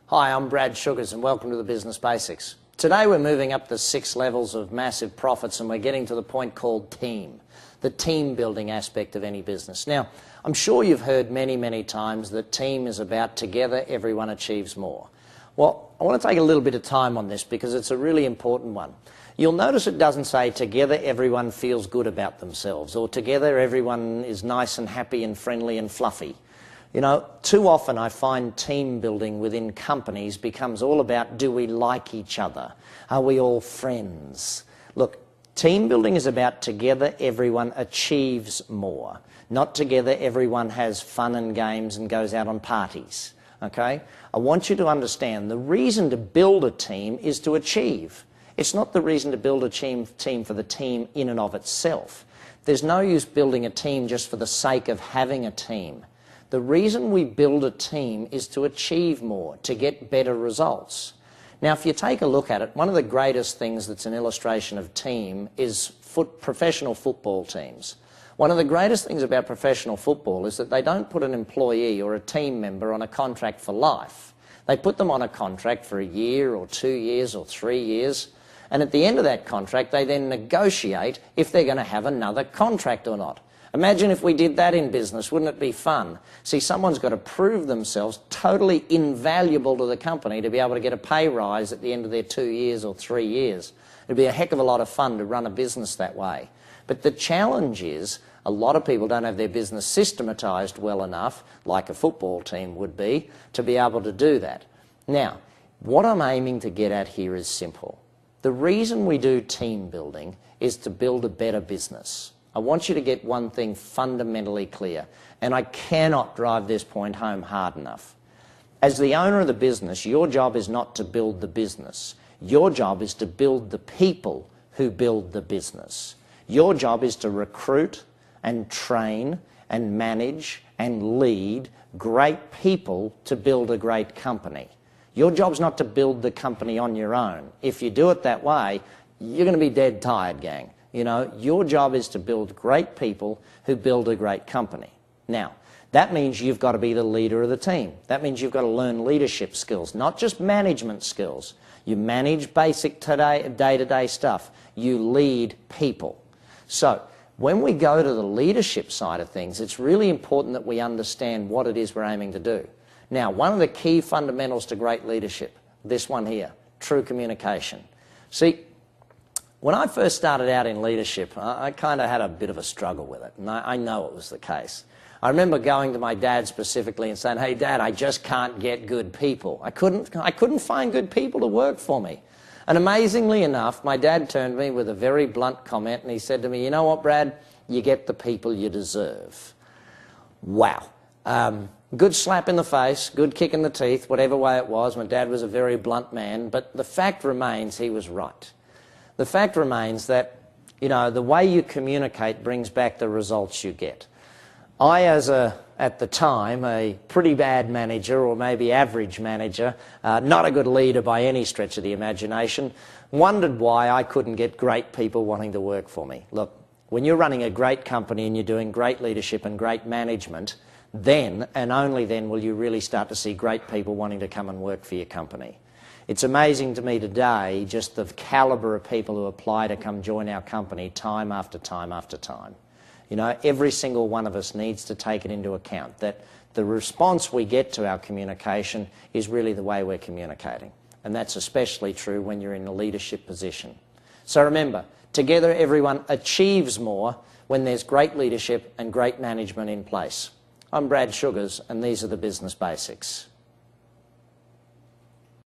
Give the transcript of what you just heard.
Hi, I'm Brad Sugars and welcome to the Business Basics. Today we're moving up the 6 levels of massive profits and we're getting to the point called team, the team building aspect of any business. Now, I'm sure you've heard many times that team is about together everyone achieves more. Well, I want to take a little bit of time on this because it's a really important one. You'll notice it doesn't say together everyone feels good about themselves or together everyone is nice and happy and friendly and fluffy. You know, too often I find team building within companies becomes all about, do we like each other? Are we all friends? Look, team building is about together everyone achieves more, not together everyone has fun and games and goes out on parties, okay? I want you to understand the reason to build a team is to achieve. It's not the reason to build a team for the team in and of itself. There's no use building a team just for the sake of having a team. The reason we build a team is to achieve more, to get better results. Now, if you take a look at it, one of the greatest things that's an illustration of team is professional football teams. One of the greatest things about professional football is that they don't put an employee or a team member on a contract for life. They put them on a contract for a year or 2 years or 3 years, and at the end of that contract, they then negotiate if they're going to have another contract or not. Imagine if we did that in business, wouldn't it be fun? See, someone's got to prove themselves totally invaluable to the company to be able to get a pay rise at the end of their 2 years or 3 years. It'd be a heck of a lot of fun to run a business that way. But the challenge is a lot of people don't have their business systematized well enough, like a football team would be, to be able to do that. Now, what I'm aiming to get at here is simple. The reason we do team building is to build a better business. I want you to get one thing fundamentally clear, and I cannot drive this point home hard enough. As the owner of the business, your job is not to build the business. Your job is to build the people who build the business. Your job is to recruit and train and manage and lead great people to build a great company. Your job's not to build the company on your own. If you do it that way, you're going to be dead tired, gang. You know, your job is to build great people who build a great company. Now, that means you've got to be the leader of the team. That means you've got to learn leadership skills, not just management skills. You manage basic day-to-day stuff. You lead people. So, when we go to the leadership side of things, it's really important that we understand what it is we're aiming to do. Now, one of the key fundamentals to great leadership, this one here, true communication. See, when I first started out in leadership, I kind of had a bit of a struggle with it, and I know it was the case. I remember going to my dad specifically and saying, "Hey, Dad, I just can't get good people. I couldn't find good people to work for me." And amazingly enough, my dad turned to me with a very blunt comment, and he said to me, "You know what, Brad? You get the people you deserve." Wow. Good slap in the face, good kick in the teeth, whatever way it was. My dad was a very blunt man, but the fact remains he was right. The fact remains that, you know, the way you communicate brings back the results you get. I, at the time, a pretty bad manager, or maybe average manager, not a good leader by any stretch of the imagination, wondered why I couldn't get great people wanting to work for me. Look, when you're running a great company and you're doing great leadership and great management, then and only then will you really start to see great people wanting to come and work for your company. It's amazing to me today just the calibre of people who apply to come join our company time after time after time. You know, every single one of us needs to take it into account that the response we get to our communication is really the way we're communicating. And that's especially true when you're in a leadership position. So remember, together everyone achieves more when there's great leadership and great management in place. I'm Brad Sugars, and these are the Business Basics.